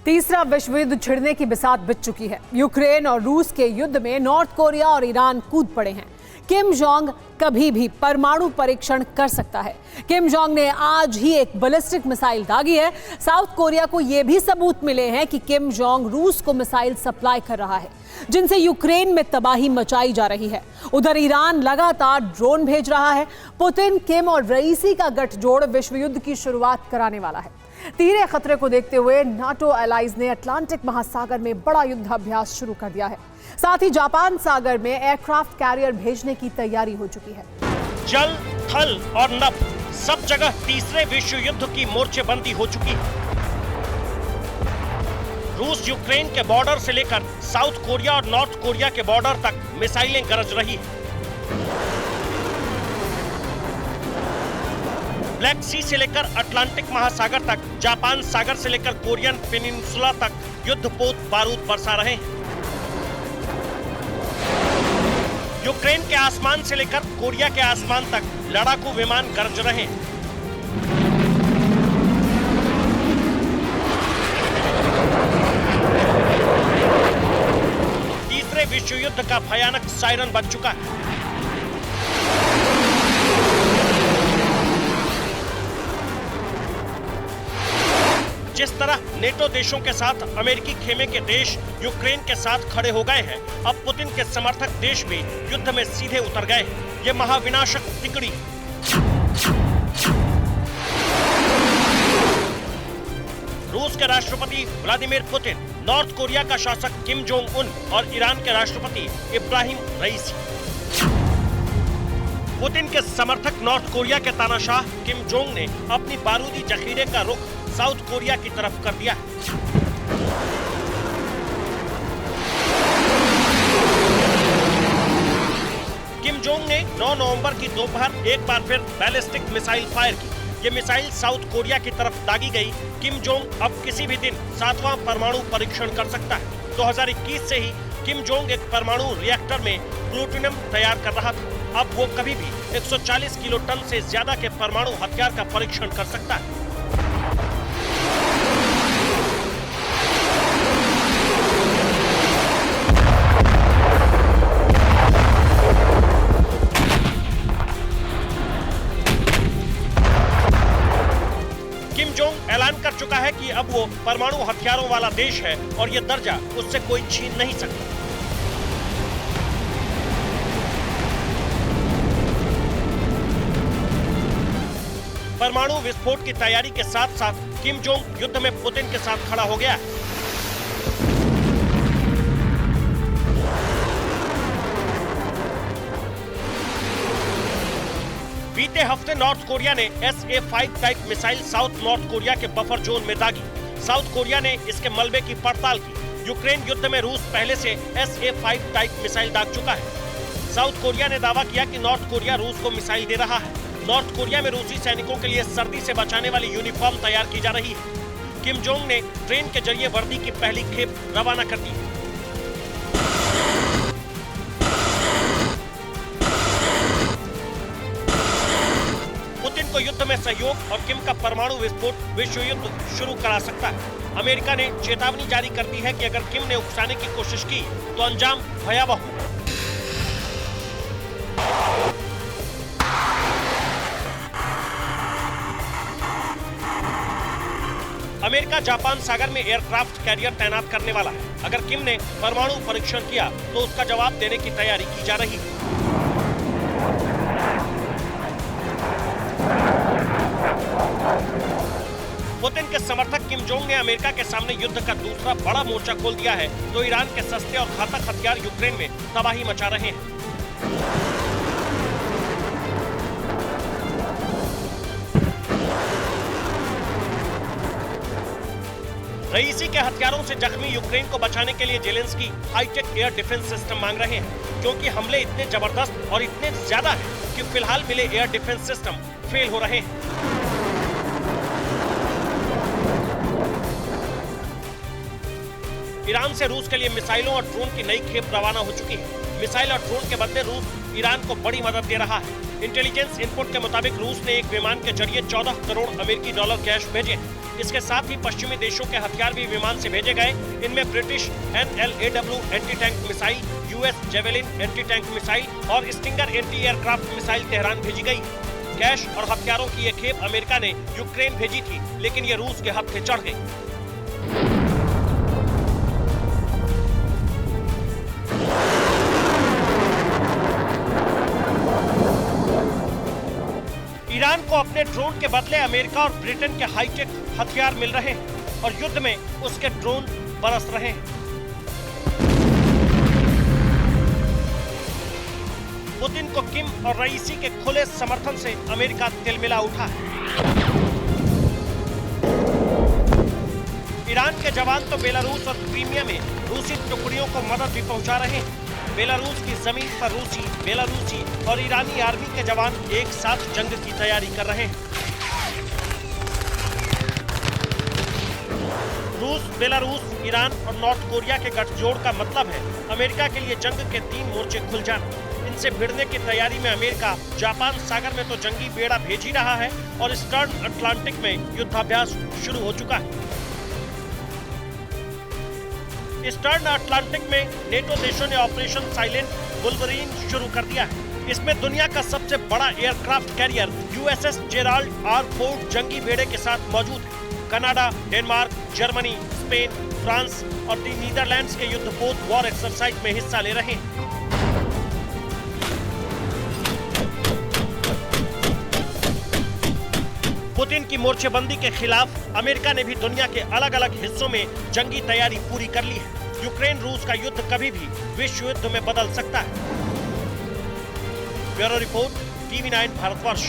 तीसरा विश्व युद्ध छिड़ने की बिसात बिछ चुकी है। यूक्रेन और रूस के युद्ध में नॉर्थ कोरिया और ईरान कूद पड़े हैं। किम जोंग कभी भी परमाणु परीक्षण कर सकता है। किम जोंग ने आज ही एक बैलिस्टिक मिसाइल दागी है। साउथ कोरिया को यह भी सबूत मिले हैं कि किम जोंग रूस को मिसाइल सप्लाई कर रहा है, जिनसे यूक्रेन में तबाही मचाई जा रही है। उधर ईरान लगातार ड्रोन भेज रहा है। पुतिन, किम और रईसी का गठजोड़ विश्व युद्ध की शुरुआत कराने वाला है। तीसरे खतरे को देखते हुए नाटो एलाइज ने अटलांटिक महासागर में बड़ा युद्धाभ्यास शुरू कर दिया है। साथ ही जापान सागर में एयरक्राफ्ट कैरियर भेजने की तैयारी हो चुकी है। जल, थल और नभ सब जगह तीसरे विश्व युद्ध की मोर्चेबंदी हो चुकी है। रूस यूक्रेन के बॉर्डर से लेकर साउथ कोरिया और नॉर्थ कोरिया के बॉर्डर तक मिसाइलें गरज रही है। ब्लैक सी से लेकर अटलांटिक महासागर तक, जापान सागर से लेकर कोरियन पेनिनसुला तक युद्धपोत बारूद बरसा रहे हैं। यूक्रेन के आसमान से लेकर कोरिया के आसमान तक लड़ाकू विमान गरज रहे हैं। तीसरे विश्व युद्ध का भयानक सायरन बज चुका है। जिस तरह नेटो देशों के साथ अमेरिकी खेमे के देश यूक्रेन के साथ खड़े हो गए हैं, अब पुतिन के समर्थक देश भी युद्ध में सीधे उतर गए हैं। ये महाविनाशक तिकड़ी रूस के राष्ट्रपति व्लादिमीर पुतिन, नॉर्थ कोरिया का शासक किम जोंग उन और ईरान के राष्ट्रपति इब्राहिम रईसी। पुतिन के समर्थक नॉर्थ कोरिया के तानाशाह किम जोंग ने अपनी बारूदी जखीरे का रुख साउथ कोरिया की तरफ कर दिया। किम जोंग ने 9 नवंबर की दोपहर एक बार फिर बैलिस्टिक मिसाइल फायर की। ये मिसाइल साउथ कोरिया की तरफ दागी गई। किम जोंग अब किसी भी दिन 7वां परमाणु परीक्षण कर सकता है। 2021 से ही किम जोंग एक परमाणु रिएक्टर में प्लूटोनियम तैयार कर रहा था। अब वो कभी भी 140 किलो टन से ज्यादा के परमाणु हथियार का परीक्षण कर सकता है। किम जोंग ऐलान कर चुका है कि अब वो परमाणु हथियारों वाला देश है और ये दर्जा उससे कोई छीन नहीं सकता। परमाणु विस्फोट की तैयारी के साथ साथ किम जोंग युद्ध में पुतिन के साथ खड़ा हो गया है। बीते हफ्ते नॉर्थ कोरिया ने SA-5 type missile south north Korea के बफर जोन में दागी। साउथ कोरिया ने इसके मलबे की पड़ताल की। यूक्रेन युद्ध में रूस पहले से SA-5 टाइप मिसाइल दाग चुका है। साउथ कोरिया ने दावा किया कि नॉर्थ कोरिया रूस को मिसाइल दे रहा है। नॉर्थ कोरिया में रूसी सैनिकों के लिए सर्दी से बचाने वाली यूनिफॉर्म तैयार की जा रही है। किम जोंग ने ट्रेन के जरिए वर्दी की पहली खेप रवाना कर दी। पुतिन को युद्ध में सहयोग और किम का परमाणु विस्फोट विश्व युद्ध शुरू करा सकता है। अमेरिका ने चेतावनी जारी कर दी है कि अगर किम ने उकसाने की कोशिश की तो अंजाम भयावह होगा। अमेरिका जापान सागर में एयरक्राफ्ट कैरियर तैनात करने वाला है। अगर किम ने परमाणु परीक्षण किया तो उसका जवाब देने की तैयारी की जा रही है। पुतिन के समर्थक किम जोंग ने अमेरिका के सामने युद्ध का दूसरा बड़ा मोर्चा खोल दिया है, तो ईरान के सस्ते और घातक हथियार यूक्रेन में तबाही मचा रहे हैं। रईसी के हथियारों से जख्मी यूक्रेन को बचाने के लिए Zelensky hi tech air defence system मांग रहे हैं, क्योंकि हमले इतने जबरदस्त और इतने ज्यादा हैं कि फिलहाल मिले एयर डिफेंस सिस्टम फेल हो रहे हैं। ईरान से रूस के लिए मिसाइलों और ड्रोन की नई खेप रवाना हो चुकी है। मिसाइल और ड्रोन के बदले रूस ईरान को बड़ी मदद दे रहा है। इंटेलिजेंस इनपुट के मुताबिक रूस ने एक विमान के जरिए 14 करोड़ अमेरिकी डॉलर कैश भेजे। इसके साथ ही पश्चिमी देशों के हथियार भी विमान से भेजे गए। इनमें British NLAW anti tank missile, US javelin anti tank missile और stinger anti aircraft missile Tehran भेजी गई। कैश और हथियारों की ये खेप अमेरिका ने यूक्रेन भेजी थी, लेकिन ये रूस के हत्थे चढ़ गई। ईरान को अपने ड्रोन के बदले अमेरिका और ब्रिटेन के हाईटेक हथियार मिल रहे हैं और युद्ध में उसके ड्रोन बरस रहे हैं। पुतिन को किम और रईसी के खुले समर्थन से अमेरिका तिलमिला उठा है। ईरान के जवान तो बेलारूस और क्रीमिया में रूसी टुकड़ियों को मदद भी पहुंचा रहे हैं। बेलारूस की जमीन पर रूसी, बेलारूसी और ईरानी आर्मी के जवान एक साथ जंग की तैयारी कर रहे हैं। रूस, बेलारूस, ईरान और नॉर्थ कोरिया के गठजोड़ का मतलब है अमेरिका के लिए जंग के 3 मोर्चे खुल जाना। इनसे भिड़ने की तैयारी में अमेरिका जापान सागर में तो जंगी बेड़ा भेज ही रहा है और ईस्टर्न अटलांटिक में युद्धाभ्यास शुरू हो चुका है। ईस्टर्न अटलांटिक में नेटो देशों ने ऑपरेशन साइलेंट वुल्वरीन शुरू कर दिया है। इसमें दुनिया का सबसे बड़ा aircraft carrier USS Gerald R Ford जंगी बेड़े के साथ मौजूद है। Canada, Denmark, Germany, Spain, France और नीदरलैंड्स के युद्धपोत वॉर एक्सरसाइज में हिस्सा ले रहे हैं। पुतिन की मोर्चेबंदी के खिलाफ अमेरिका ने भी दुनिया के अलग अलग हिस्सों में जंगी तैयारी पूरी कर ली है। यूक्रेन रूस का युद्ध कभी भी विश्व युद्ध में बदल सकता है। Bureau report, TV9 Bharatvarsh.